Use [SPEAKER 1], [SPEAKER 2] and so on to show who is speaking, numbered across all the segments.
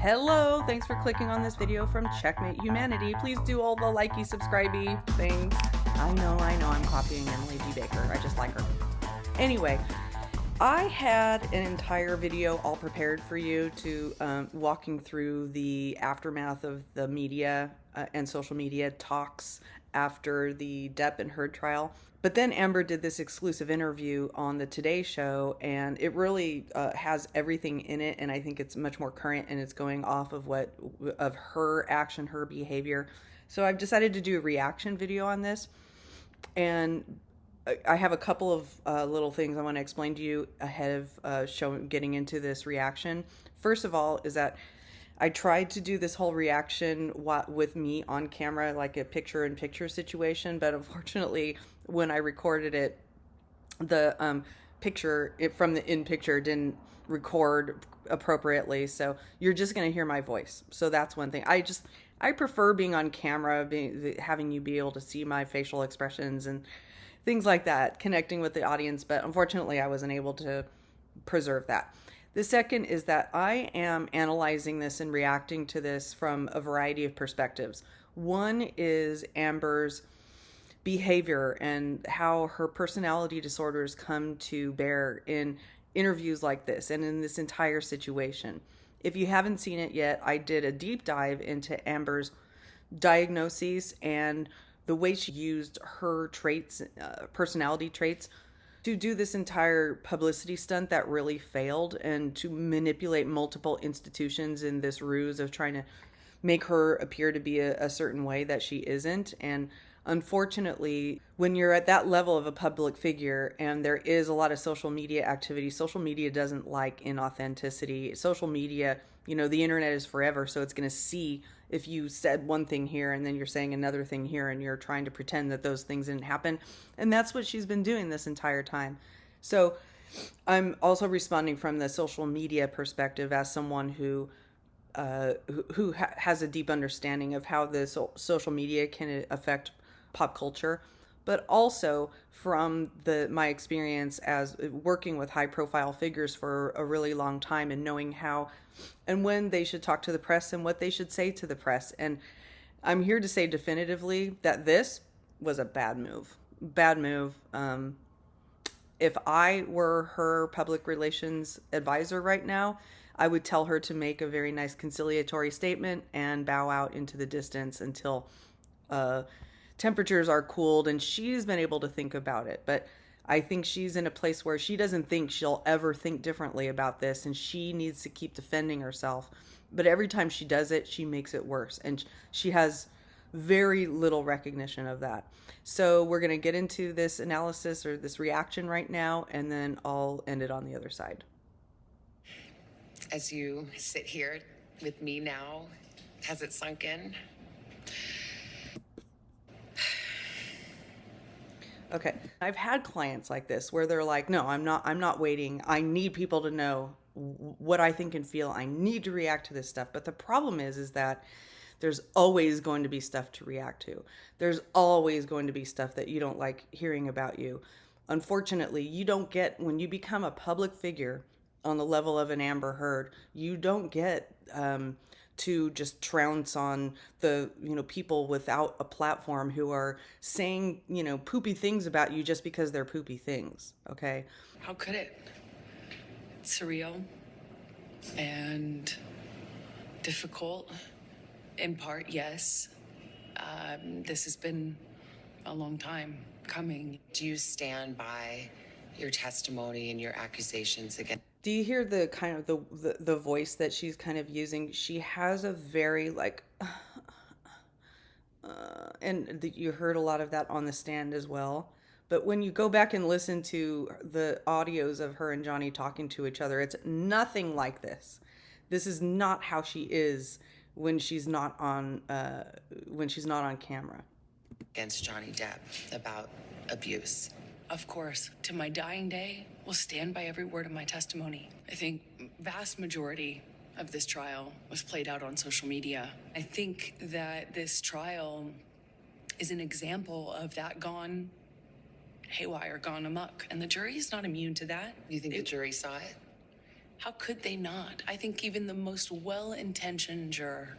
[SPEAKER 1] Hello, thanks for clicking on this video from Checkmate Humanity. Please do all the likey, subscribey things. I know, I'm copying Emily G. Baker. I just like her. Anyway, I had an entire video all prepared for you to walking through the aftermath of the media and social media talks after the Depp and Heard trial. But then Amber did this exclusive interview on the Today Show, and it really has everything in it, and I think it's much more current, and it's going off of her action, her behavior. So I've decided to do a reaction video on this, and I have a couple of little things I want to explain to you ahead of getting into this reaction. First of all is that I tried to do this whole reaction with me on camera, like a picture-in-picture situation, but unfortunately, when I recorded it, the picture from the in-picture didn't record appropriately, so you're just going to hear my voice. So that's one thing. I prefer being on camera, having you be able to see my facial expressions and things like that, connecting with the audience, but unfortunately, I wasn't able to preserve that. The second is that I am analyzing this and reacting to this from a variety of perspectives. One is Amber's behavior and how her personality disorders come to bear in interviews like this and in this entire situation. If you haven't seen it yet, I did a deep dive into Amber's diagnoses and the way she used her traits, personality traits, to do this entire publicity stunt that really failed and to manipulate multiple institutions in this ruse of trying to make her appear to be a certain way that she isn't. And unfortunately, when you're at that level of a public figure and there is a lot of social media activity, social media doesn't like inauthenticity. Social media, the internet is forever, so it's going to see if you said one thing here and then you're saying another thing here and you're trying to pretend that those things didn't happen. And that's what she's been doing this entire time. So I'm also responding from the social media perspective as someone who has a deep understanding of how the social media can affect pop culture, but also from my experience as working with high profile figures for a really long time and knowing how and when they should talk to the press and what they should say to the press. And I'm here to say definitively that this was a bad move. Bad move. If I were her public relations advisor right now, I would tell her to make a very nice conciliatory statement and bow out into the distance until temperatures are cooled and she's been able to think about it. But I think she's in a place where she doesn't think she'll ever think differently about this, and she needs to keep defending herself. But every time she does it, she makes it worse, and she has very little recognition of that. So we're going to get into this analysis or this reaction right now, and then I'll end it on the other side.
[SPEAKER 2] As you sit here with me now, has it sunk in?
[SPEAKER 1] Okay, I've had clients like this where they're like, no, I'm not waiting. I need people to know what I think and feel. I need to react to this stuff. But the problem is that there's always going to be stuff to react to. There's always going to be stuff that you don't like hearing about you. Unfortunately, when you become a public figure on the level of an Amber Heard, you don't get to just trounce on the people without a platform who are saying poopy things about you just because they're poopy things. Okay,
[SPEAKER 2] how could it? It's surreal and difficult in part. Yes, this has been a long time coming. Do you stand by your testimony and your accusations against?
[SPEAKER 1] Do you hear the kind of the voice that she's kind of using? She has a very you heard a lot of that on the stand as well. But when you go back and listen to the audios of her and Johnny talking to each other, it's nothing like this. This is not how she is when she's not on camera.
[SPEAKER 2] Against Johnny Depp about abuse. Of course, to my dying day, will stand by every word of my testimony. I think vast majority of this trial was played out on social media. I think that this trial is an example of that gone haywire, gone amok, and the jury is not immune to that.
[SPEAKER 3] You think the jury saw it?
[SPEAKER 2] How could they not? I think even the most well-intentioned juror,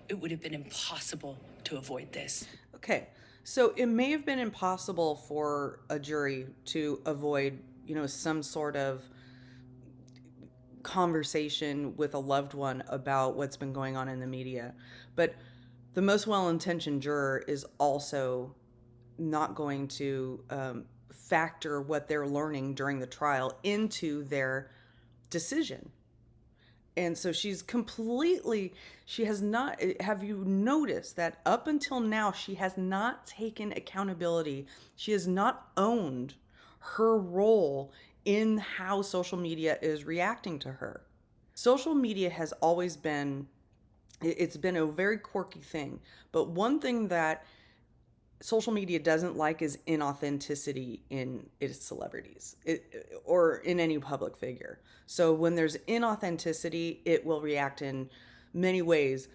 [SPEAKER 2] it would have been impossible to avoid this.
[SPEAKER 1] Okay, so it may have been impossible for a jury to avoid, some sort of conversation with a loved one about what's been going on in the media. But the most well-intentioned juror is also not going to factor what they're learning during the trial into their decision. And so she has not, have you noticed that up until now, she has not taken accountability? She has not owned her role in how social media is reacting to her. Social media has always been, it's been a very quirky thing. But one thing that social media doesn't like is inauthenticity in its celebrities or in any public figure. So when there's inauthenticity, it will react in many ways.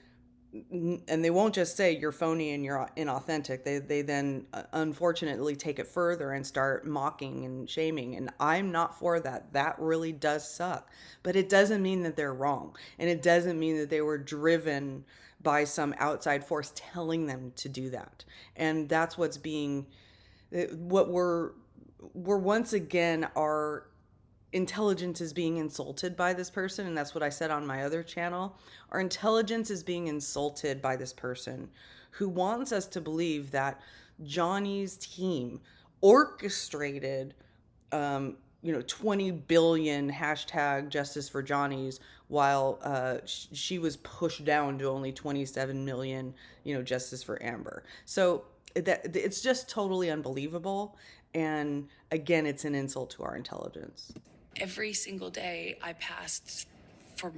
[SPEAKER 1] And they won't just say you're phony and you're inauthentic. They then unfortunately take it further and start mocking and shaming. And I'm not for that. That really does suck. But it doesn't mean that they're wrong. And it doesn't mean that they were driven by some outside force telling them to do that. And that's what's being, what we're once again, our intelligence is being insulted by this person. And that's what I said on my other channel. Our intelligence is being insulted by this person who wants us to believe that Johnny's team orchestrated 20 billion hashtag justice for Johnny's while she was pushed down to only 27 million, justice for Amber. So that it's just totally unbelievable. And again, it's an insult to our intelligence.
[SPEAKER 2] Every single day I passed for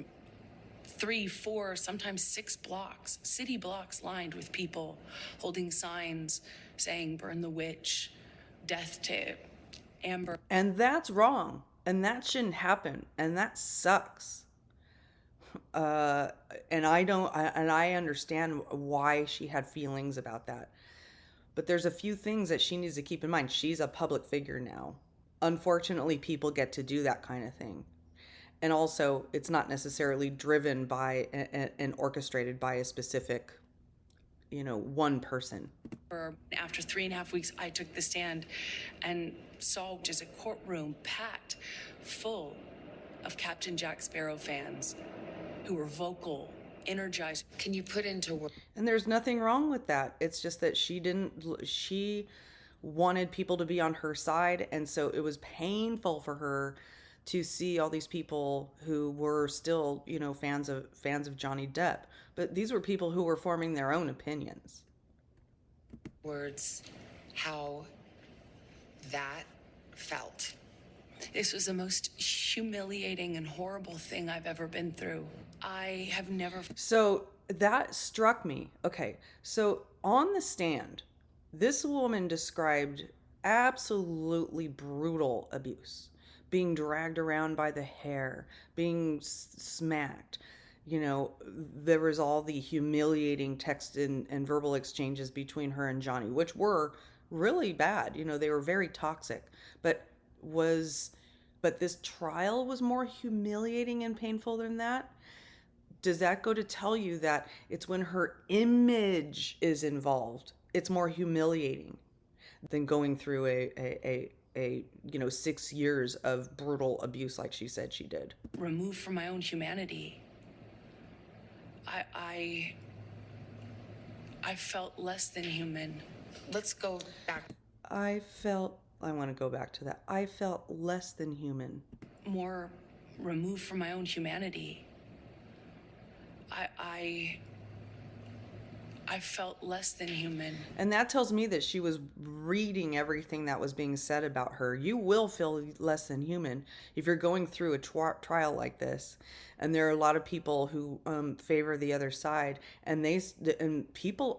[SPEAKER 2] 3, 4, sometimes 6 blocks, city blocks lined with people holding signs saying burn the witch, death to Amber.
[SPEAKER 1] And that's wrong. And that shouldn't happen. And that sucks. And I understand why she had feelings about that. But there's a few things that she needs to keep in mind. She's a public figure now. Unfortunately, people get to do that kind of thing. And also, it's not necessarily driven by and orchestrated by a specific, one person.
[SPEAKER 2] After 3.5 weeks, I took the stand and saw just a courtroom packed full of Captain Jack Sparrow fans who were vocal, energized. Can you put into work?
[SPEAKER 1] And there's nothing wrong with that. It's just that she wanted people to be on her side. And so it was painful for her to see all these people who were still, fans of Johnny Depp. But these were people who were forming their own opinions.
[SPEAKER 2] Words, how that felt. This was the most humiliating and horrible thing I've ever been through. I have never...
[SPEAKER 1] So that struck me. Okay, so on the stand, this woman described absolutely brutal abuse. Being dragged around by the hair, being smacked. There was all the humiliating text and verbal exchanges between her and Johnny, which were really bad. They were very toxic. But this trial was more humiliating and painful than that? Does that go to tell you that it's when her image is involved, it's more humiliating than going through a 6 years of brutal abuse like she said she did?
[SPEAKER 2] Removed from my own humanity. I felt less than human. Let's go back.
[SPEAKER 1] I want to go back to that. I felt less than human.
[SPEAKER 2] More removed from my own humanity. I felt less than human.
[SPEAKER 1] And that tells me that she was reading everything that was being said about her. You will feel less than human if you're going through a trial like this. And there are a lot of people who favor the other side. And people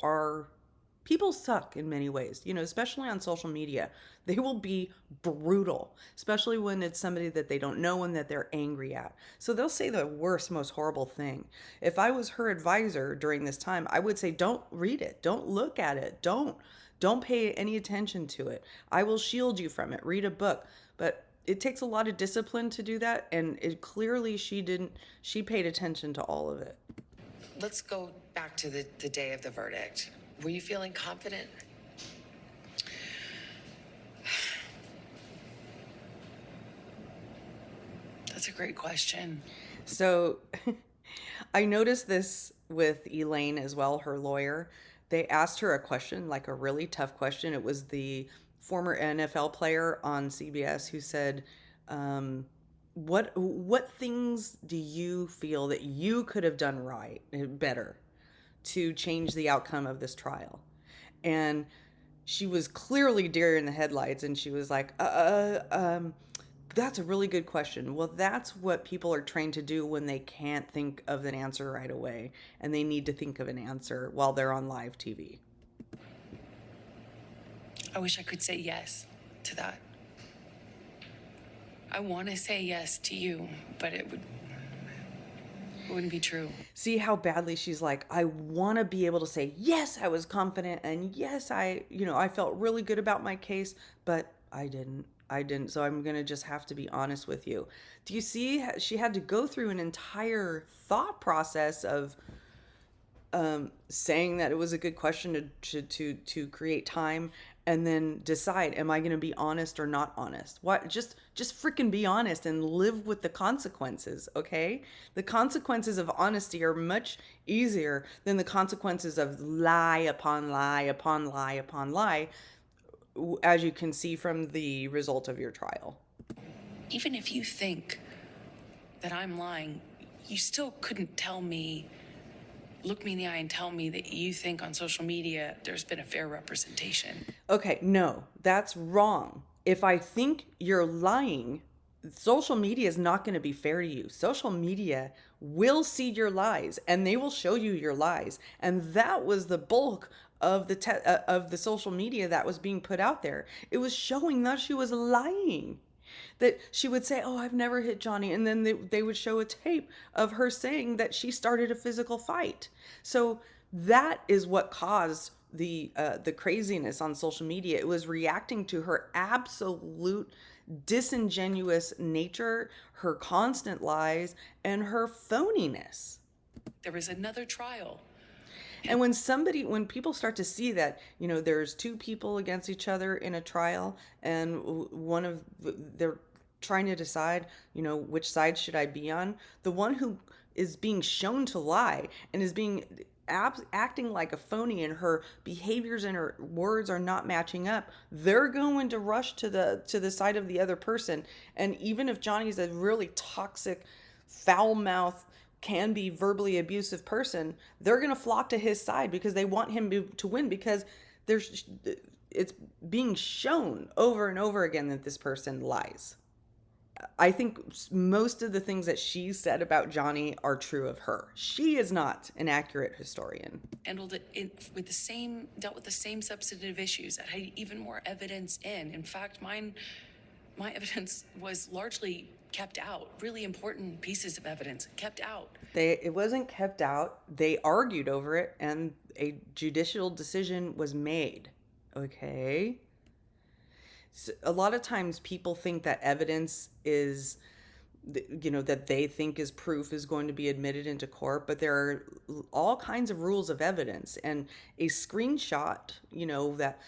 [SPEAKER 1] suck in many ways, especially on social media. They will be brutal, especially when it's somebody that they don't know and that they're angry at. So they'll say the worst, most horrible thing. If I was her advisor during this time, I would say, don't read it. Don't look at it. Don't pay any attention to it. I will shield you from it. Read a book. But it takes a lot of discipline to do that, and it clearly she paid attention to all of it.
[SPEAKER 2] Let's go back to the day of the verdict. Were you feeling confident? That's a great question.
[SPEAKER 1] So I noticed this with Elaine as well, her lawyer. They asked her a question, like a really tough question. It was the former NFL player on CBS who said, what things do you feel that you could have done right, better, to change the outcome of this trial? And she was clearly deer in the headlights, and she was like, that's a really good question. Well, that's what people are trained to do when they can't think of an answer right away, and they need to think of an answer while they're on live TV.
[SPEAKER 2] I wish I could say yes to that. I want to say yes to you, but it wouldn't be true.
[SPEAKER 1] See how badly she's like, I want to be able to say, yes, I was confident, and yes, I felt really good about my case, but I didn't. So I'm going to just have to be honest with you. Do you see? She had to go through an entire thought process of saying that it was a good question to create time, and then decide, am I going to be honest or not honest? What? Just freaking be honest and live with the consequences, okay? The consequences of honesty are much easier than the consequences of lie upon lie upon lie upon lie, as you can see from the result of your trial.
[SPEAKER 2] Even if you think that I'm lying, you still couldn't look me in the eye and tell me that you think on social media there's been a fair representation.
[SPEAKER 1] Okay, no, that's wrong. If I think you're lying, social media is not going to be fair to you. Social media will see your lies, and they will show you your lies. And that was the bulk of the social media that was being put out there. It was showing that she was lying. That she would say, oh, I've never hit Johnny. And then they would show a tape of her saying that she started a physical fight. So that is what caused the craziness on social media. It was reacting to her absolute disingenuous nature, her constant lies, and her phoniness.
[SPEAKER 2] There was another trial.
[SPEAKER 1] And when people start to see that, there's two people against each other in a trial, and they're trying to decide, which side should I be on, the one who is being shown to lie and is being acting like a phony, and her behaviors and her words are not matching up, they're going to rush to the side of the other person. And even if Johnny's a really toxic, foul-mouthed, can be verbally abusive person, they're going to flock to his side because they want him to win, because it's being shown over and over again that this person lies. I think most of the things that she said about Johnny are true of her. She is not an accurate historian.
[SPEAKER 2] Dealt with the same substantive issues that had even more evidence in. In fact, my evidence was largely kept out. Really important pieces of evidence kept out.
[SPEAKER 1] It wasn't kept out. They argued over it, and a judicial decision was made. Okay? So a lot of times people think that evidence is, that they think is proof, is going to be admitted into court, but there are all kinds of rules of evidence, and a screenshot, that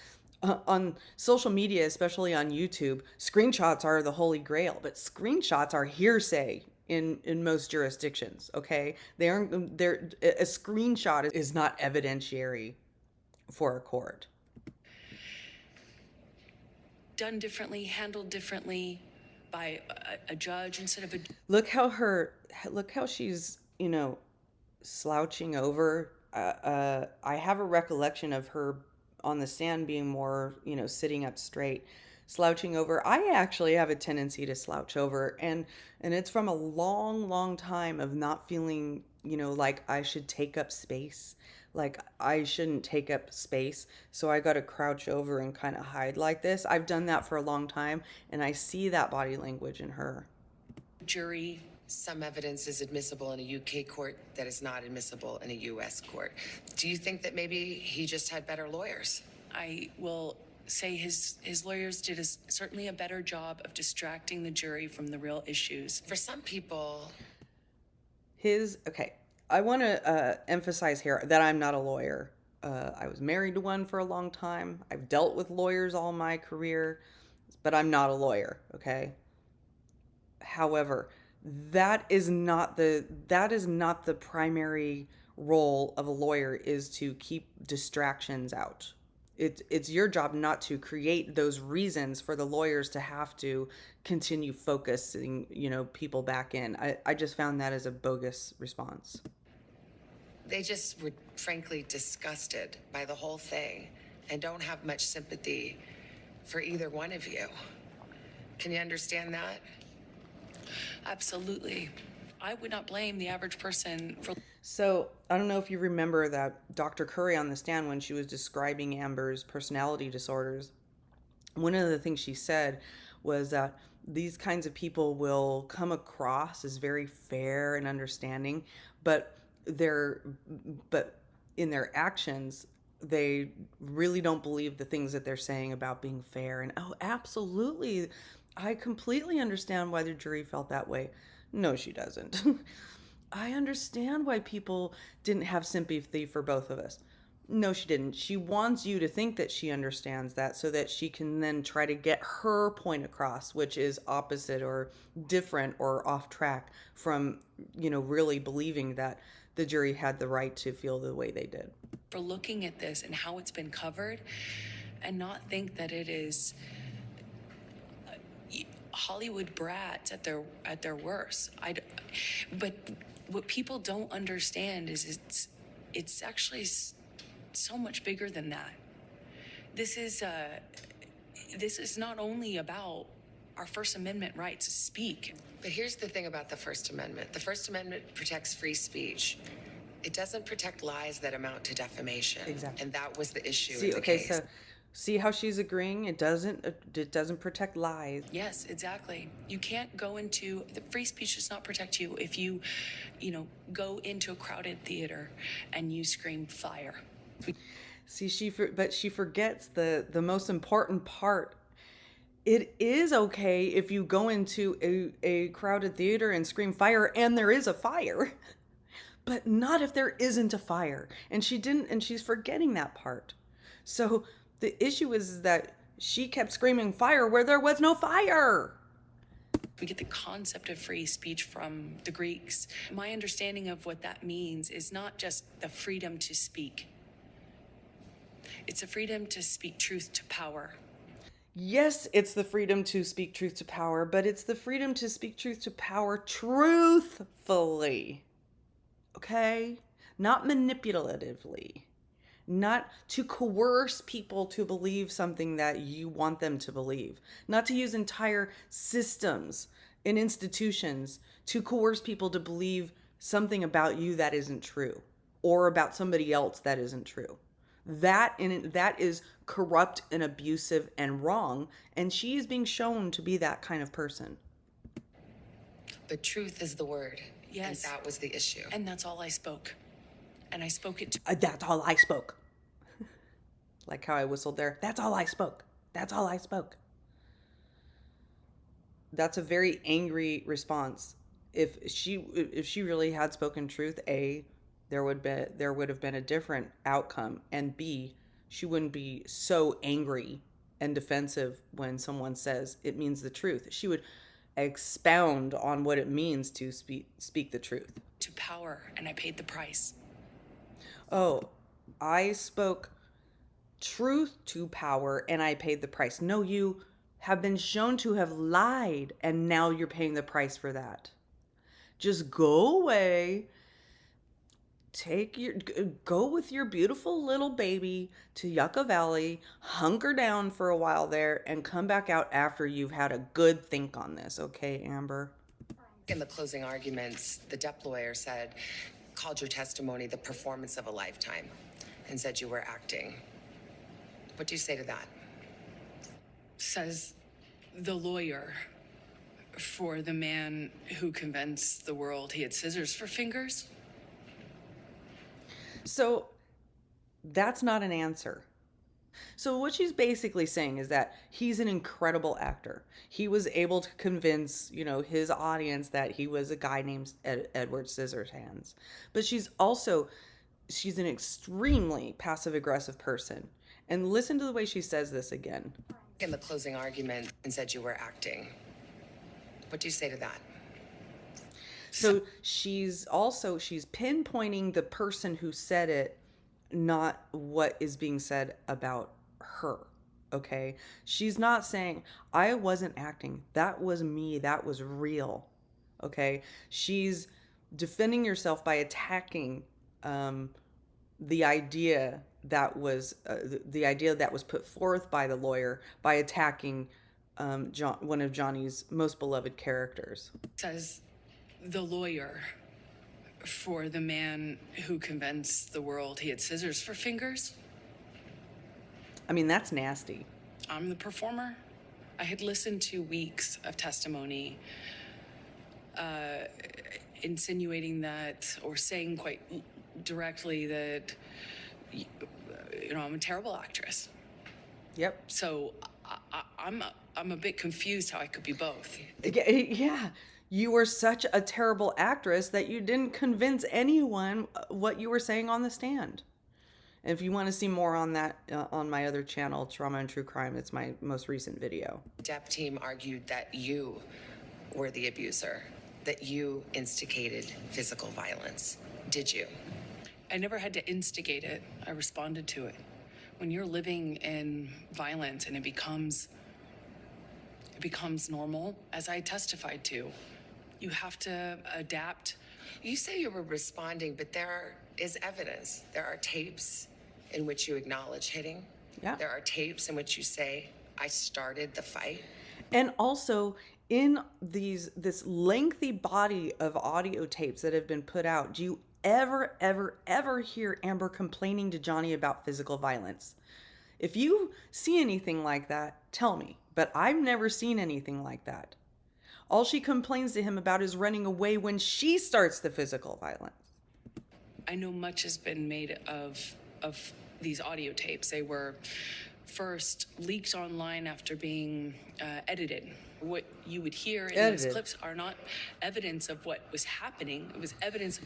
[SPEAKER 1] on social media, especially on YouTube, screenshots are the holy grail, but screenshots are hearsay in most jurisdictions. Okay, a screenshot is not evidentiary for a court.
[SPEAKER 2] Done differently, handled differently by a judge instead of a...
[SPEAKER 1] Look how she's, slouching over. I have a recollection of her on the stand being more, sitting up straight, slouching over. I actually have a tendency to slouch over, and it's from a long time of not feeling, like I should take up space. Like I shouldn't take up space, so I got to crouch over and kind of hide like this. I've done that for a long time, and I see that body language in her.
[SPEAKER 2] Jury. Some evidence is admissible in a UK court that is not admissible in a US court. Do you think that maybe he just had better lawyers? I will say his lawyers did certainly a better job of distracting the jury from the real issues. For some people,
[SPEAKER 1] Okay, I want to emphasize here that I'm not a lawyer. I was married to one for a long time. I've dealt with lawyers all my career, but I'm not a lawyer, okay? However, that is not the primary role of a lawyer, is to keep distractions out. It's your job not to create those reasons for the lawyers to have to continue focusing, people back in. I just found that as a bogus response.
[SPEAKER 2] they just were frankly disgusted by the whole thing and don't have much sympathy for either one of you. Can you understand that? Absolutely. I would not blame the average person for...
[SPEAKER 1] So I don't know if you remember that Dr. Curry on the stand, when she was describing Amber's personality disorders, one of the things she said was that these kinds of people will come across as very fair and understanding, but in their actions, they really don't believe the things that they're saying about being fair. And oh, absolutely, I completely understand why the jury felt that way. No, she doesn't. I understand why people didn't have sympathy for both of us. No, she didn't. She wants you to think that she understands that so that she can then try to get her point across, which is opposite or different or off track from, really believing that the jury had the right to feel the way they did.
[SPEAKER 2] For looking at this and how it's been covered and not think that it is Hollywood brats at their worst. But what people don't understand is it's actually so much bigger than that. This is not only about our First Amendment right to speak. But here's the thing about the First Amendment. The First Amendment protects free speech. It doesn't protect lies that amount to defamation.
[SPEAKER 1] Exactly.
[SPEAKER 2] And that was the issue in the case.
[SPEAKER 1] So see how she's agreeing? It doesn't protect lies.
[SPEAKER 2] Yes, exactly. You can't go into the free speech does not protect you if you go into a crowded theater and you scream fire.
[SPEAKER 1] See, but she forgets the most important part. It is okay if you go into a crowded theater and scream fire and there is a fire, but not if there isn't a fire. And she's forgetting that part. So the issue is that she kept screaming fire where there was no fire.
[SPEAKER 2] We get the concept of free speech from the Greeks. My understanding of what that means is not just the freedom to speak. It's a freedom to speak truth to power.
[SPEAKER 1] Yes, it's the freedom to speak truth to power, but it's the freedom to speak truth to power truthfully. Okay? Not manipulatively. Not to coerce people to believe something that you want them to believe. Not to use entire systems and institutions to coerce people to believe something about you that isn't true, or about somebody else that isn't true. That is corrupt and abusive and wrong, and she is being shown to be that kind of person.
[SPEAKER 2] But truth is the word. Yes. And that was the issue. And that's all I spoke. And I spoke it to...
[SPEAKER 1] That's all I spoke. Like how I whistled there. That's all I spoke. That's all I spoke. That's a very angry response. If she really had spoken truth, A, there would have been a different outcome, and B, she wouldn't be so angry and defensive when someone says it means the truth. She would expound on what it means to speak the truth.
[SPEAKER 2] To power, and I paid the price.
[SPEAKER 1] Oh, I spoke truth to power and I paid the price. No, you have been shown to have lied and now you're paying the price for that. Just go away. Go with your beautiful little baby to Yucca Valley, hunker down for a while there, and come back out after you've had a good think on this. Okay, Amber?
[SPEAKER 2] In the closing arguments, the DEP lawyer called your testimony the performance of a lifetime and said you were acting. What do you say to that? Says the lawyer for the man who convinced the world he had scissors for fingers.
[SPEAKER 1] So that's not an answer. So what she's basically saying is that he's an incredible actor. He was able to convince, his audience that he was a guy named Edward Scissorhands. But she's an extremely passive aggressive person. And listen to the way she says this again.
[SPEAKER 2] In the closing argument and said you were acting. What do you say to that?
[SPEAKER 1] So she's pinpointing the person who said it, not what is being said about her. Okay. She's not saying, I wasn't acting. That was me. That was real. Okay. She's defending herself by attacking the idea that was put forth by the lawyer, by attacking one of Johnny's most beloved characters.
[SPEAKER 2] Says the lawyer for the man who convinced the world he had scissors for fingers.
[SPEAKER 1] I mean, that's nasty.
[SPEAKER 2] I'm the performer. I had listened to weeks of testimony insinuating that, or saying quite directly that, I'm a terrible actress.
[SPEAKER 1] Yep.
[SPEAKER 2] So I'm a bit confused how I could be both.
[SPEAKER 1] Yeah. You were such a terrible actress that you didn't convince anyone what you were saying on the stand. And if you want to see more on that, on my other channel, Trauma and True Crime, it's my most recent video.
[SPEAKER 2] Depp team argued that you were the abuser, that you instigated physical violence. Did you? I never had to instigate it. I responded to it. When you're living in violence and it becomes normal, as I testified to, you have to adapt. You say you were responding, but there is evidence. There are tapes in which you acknowledge hitting.
[SPEAKER 1] Yeah.
[SPEAKER 2] There are tapes in which you say, I started the fight.
[SPEAKER 1] And also, in this lengthy body of audio tapes that have been put out, do you ever hear Amber complaining to Johnny about physical violence? If you see anything like that, tell me. But I've never seen anything like that. All she complains to him about is running away when she starts the physical violence.
[SPEAKER 2] I know much has been made of these audio tapes. They were first leaked online after being edited. What you would hear in those clips are not evidence of what was happening. It was evidence.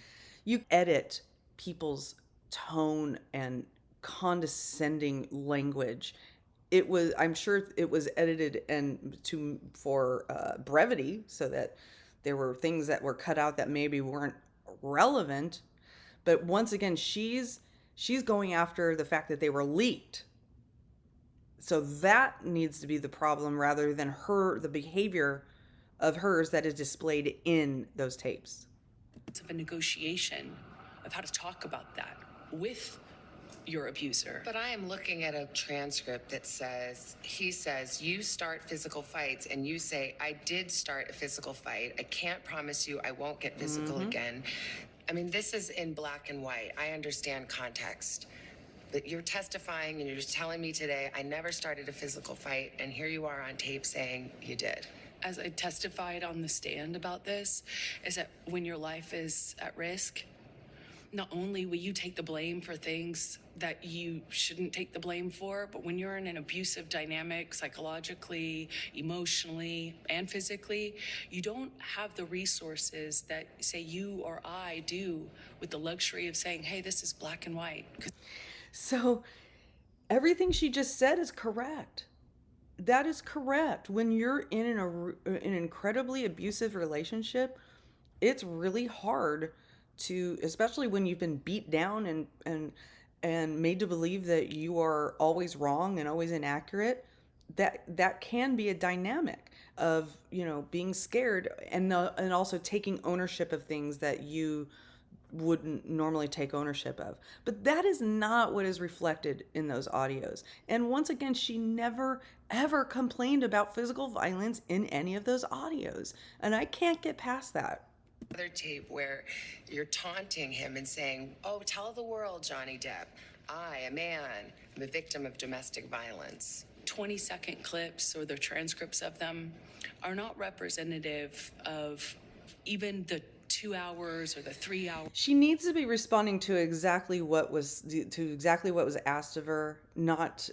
[SPEAKER 1] You edit people's tone and condescending language. I'm sure it was edited for brevity, so that there were things that were cut out that maybe weren't relevant. But once again, she's going after the fact that they were leaked. So that needs to be the problem, rather than the behavior of hers that is displayed in those tapes.
[SPEAKER 2] It's of a negotiation of how to talk about that with your abuser. But I am looking at a transcript that says, he says, you start physical fights, and you say, I did start a physical fight. I can't promise you I won't get physical again. I mean, this is in black and white. I understand context. But you're testifying and you're just telling me today, I never started a physical fight, and here you are on tape saying you did. As I testified on the stand about this, is that when your life is at risk, not only will you take the blame for things that you shouldn't take the blame for, but when you're in an abusive dynamic, psychologically, emotionally, and physically, you don't have the resources that, say, you or I do, with the luxury of saying, hey, this is black and white.
[SPEAKER 1] So everything she just said is correct. That is correct. When you're in an incredibly abusive relationship, it's really hard to, especially when you've been beat down and made to believe that you are always wrong and always inaccurate. That can be a dynamic of, being scared and also taking ownership of things that you wouldn't normally take ownership of. But that is not what is reflected in those audios. And once again, she never ever complained about physical violence in any of those audios. And I can't get past that.
[SPEAKER 2] Other tape where you're taunting him and saying, oh, tell the world, Johnny Depp, I, a man, am a victim of domestic violence. 20-second clips, or the transcripts of them, are not representative of even the 2 hours or the 3 hours.
[SPEAKER 1] She needs to be responding to exactly what was asked of her, not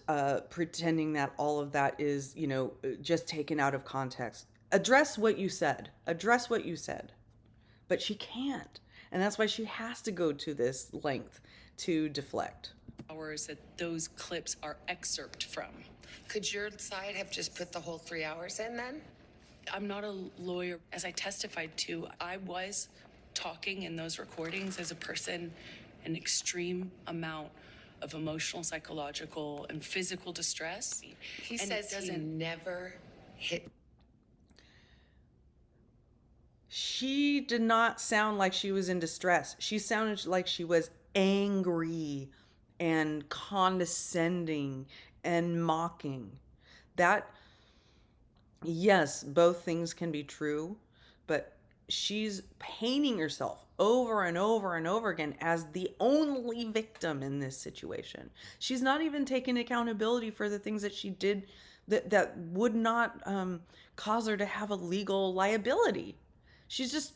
[SPEAKER 1] pretending that all of that is, just taken out of context. Address what you said. Address what you said. But she can't. And that's why she has to go to this length to deflect.
[SPEAKER 2] Hours that those clips are excerpt from.
[SPEAKER 3] Could your side have just put the whole 3 hours in then?
[SPEAKER 2] I'm not a lawyer. As I testified to, I was talking in those recordings as a person in extreme amount of emotional, psychological, and physical distress.
[SPEAKER 3] He says he never hit.
[SPEAKER 1] She did not sound like she was in distress. She sounded like she was angry and condescending and mocking. That, yes, both things can be true, but she's painting herself over and over and over again as the only victim in this situation. She's not even taking accountability for the things that she did that would not cause her to have a legal liability. She's just,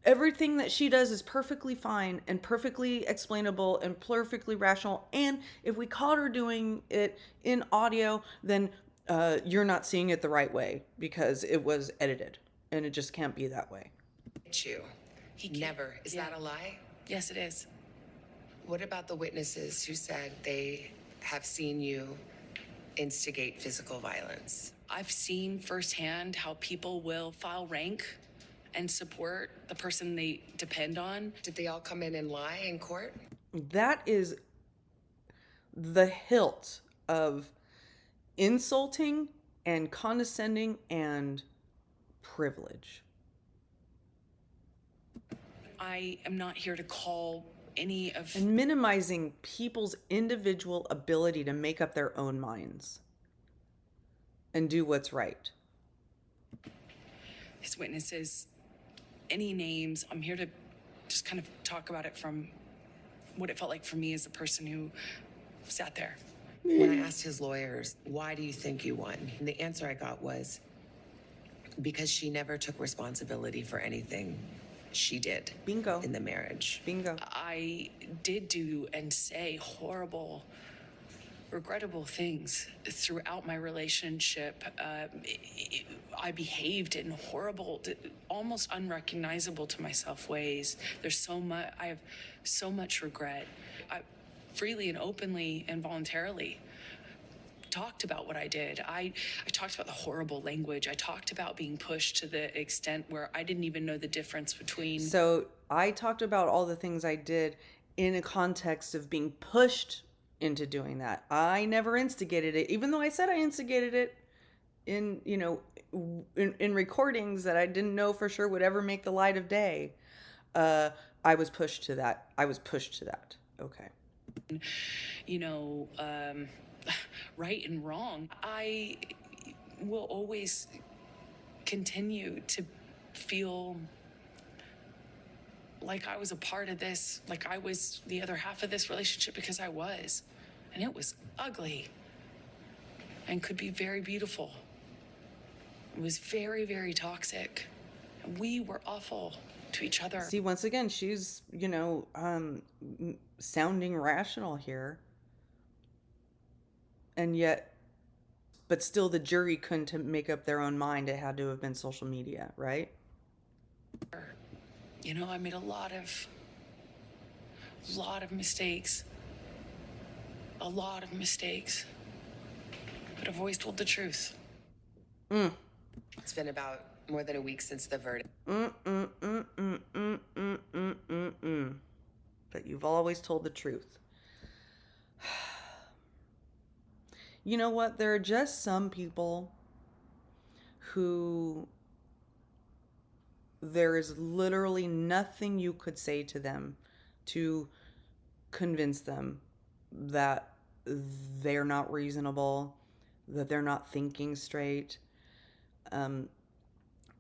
[SPEAKER 1] everything that she does is perfectly fine and perfectly explainable and perfectly rational. And if we caught her doing it in audio, then you're not seeing it the right way because it was edited, and it just can't be that way.
[SPEAKER 3] You. He never. Is that a lie?
[SPEAKER 2] Yes, it is.
[SPEAKER 3] What about the witnesses who said they have seen you instigate physical violence?
[SPEAKER 2] I've seen firsthand how people will file rank and support the person they depend on.
[SPEAKER 3] Did they all come in and lie in court?
[SPEAKER 1] That is the hilt of insulting and condescending and privilege.
[SPEAKER 2] I am not here to call any of...
[SPEAKER 1] And minimizing people's individual ability to make up their own minds and do what's right.
[SPEAKER 2] His witnesses, any names. I'm here to just kind of talk about it from what it felt like for me as the person who sat there.
[SPEAKER 3] When I asked his lawyers, why do you think you won? And the answer I got was, because she never took responsibility for anything she did.
[SPEAKER 1] Bingo.
[SPEAKER 3] In the marriage.
[SPEAKER 1] Bingo.
[SPEAKER 2] I did do and say horrible, regrettable things throughout my relationship. I behaved in horrible, almost unrecognizable to myself ways. I have so much regret. I freely and openly and voluntarily talked about what I did. I talked about the horrible language. I talked about being pushed to the extent where I didn't even know the difference between...
[SPEAKER 1] So I talked about all the things I did in a context of being pushed into doing that. I never instigated it, even though I said I instigated it in recordings that I didn't know for sure would ever make the light of day. I was pushed to that. Okay.
[SPEAKER 2] Right and wrong. I will always continue to feel like I was a part of this, like I was the other half of this relationship, because I was. And it was ugly and could be very beautiful. It was very, very toxic. And we were awful to each other.
[SPEAKER 1] See, once again, she's, sounding rational here. And yet, but still the jury couldn't make up their own mind. It had to have been social media, right?
[SPEAKER 2] I made a lot of mistakes. A lot of mistakes. But I've always told the truth.
[SPEAKER 3] It's been about more than a week since the verdict.
[SPEAKER 1] But you've always told the truth. You know what? There are just some people who there is literally nothing you could say to them to convince them that they're not reasonable, that they're not thinking straight. And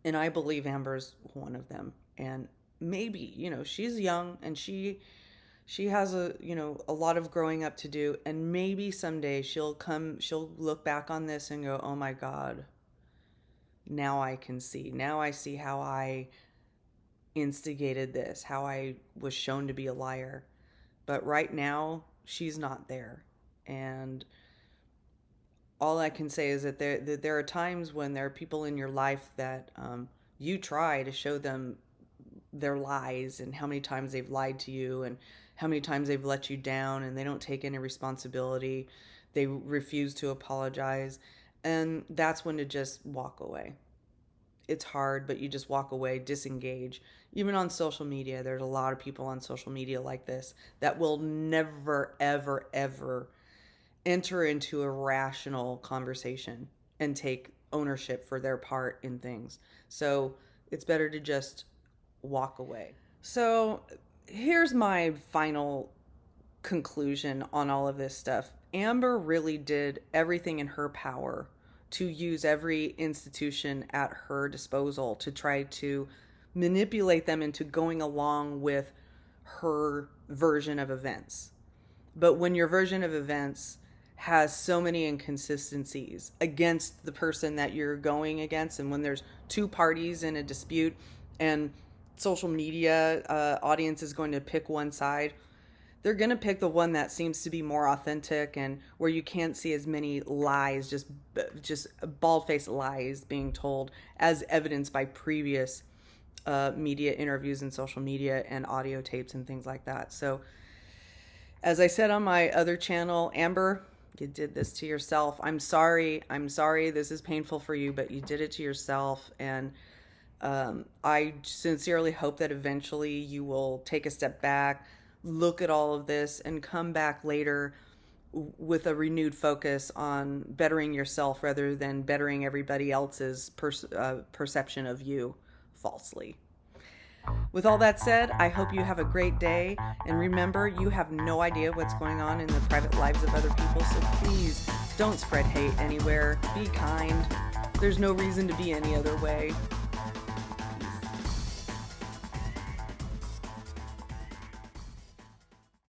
[SPEAKER 1] I believe Amber's one of them. And maybe, she's young and she has a lot of growing up to do, and maybe someday she'll look back on this and go, oh my God, now I can see. Now I see how I, instigated this, how I was shown to be a liar. But right now, she's not there. And all I can say is that there are times when there are people in your life that you try to show them their lies and how many times they've lied to you and how many times they've let you down, and they don't take any responsibility. They refuse to apologize. And that's when to just walk away. It's hard, but you just walk away, disengage. Even on social media, there's a lot of people on social media like this that will never, ever, ever enter into a rational conversation and take ownership for their part in things. So it's better to just walk away. So here's my final conclusion on all of this stuff. Amber really did everything in her power to use every institution at her disposal to try to manipulate them into going along with her version of events. But when your version of events has so many inconsistencies against the person that you're going against, and when there's two parties in a dispute and social media audience is going to pick one side, they're going to pick the one that seems to be more authentic and where you can't see as many lies, just bald-faced lies being told as evidenced by previous media interviews and social media and audio tapes and things like that. So as I said on my other channel, Amber, you did this to yourself. I'm sorry. This is painful for you, but you did it to yourself. And I sincerely hope that eventually you will take a step back, look at all of this, and come back later with a renewed focus on bettering yourself rather than bettering everybody else's perception of you falsely. With all that said, I hope you have a great day. And remember, you have no idea what's going on in the private lives of other people. So please don't spread hate anywhere. Be kind. There's no reason to be any other way.